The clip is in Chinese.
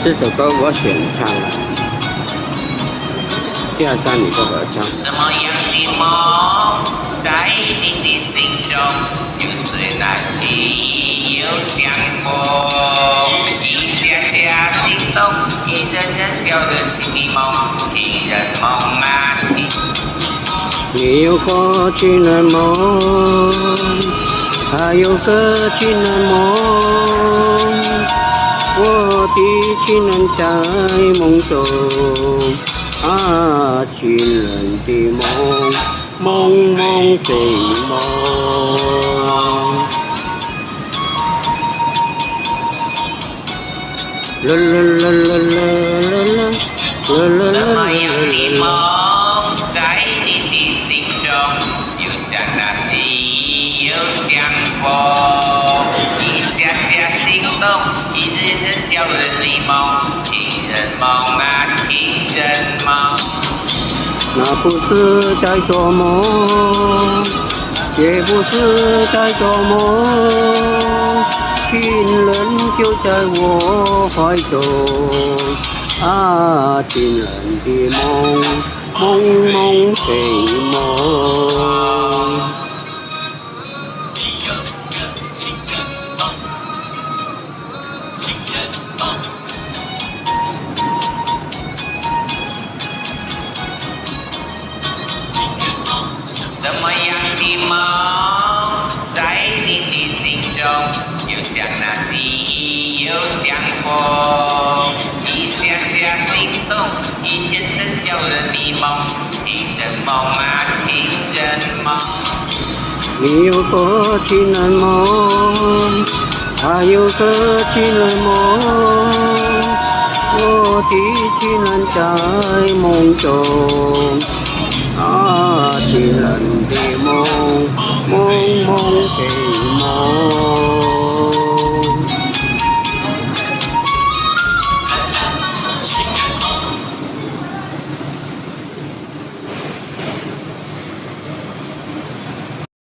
这首歌我选唱了，下山你都合唱。什么样的梦在你的心中，就是那里有相逢，一下下心动，一阵阵叫人情的梦，情人梦啊情。你有过情人梦，还有个情人梦，我的情人在梦中，啊，情人的梦，梦梦非梦。啦啦啦啦啦啦啦啦什么样啦的啦。梦在你的心中，就像那里有相逢，一下下心动，一阵阵叫人的梦，情人梦啊情人梦。那不是在做梦，也不是在做梦，情人就在我怀中，啊，情人的梦，梦梦非梦。你有个情人梦，情人梦。什么样的梦在你的心中，就像那里有相逢，一下下心动，一阵阵叫人迷梦，情人梦啊情人梦。你有个情人梦，还有个情人梦，我的情人在梦中，啊，情人的梦。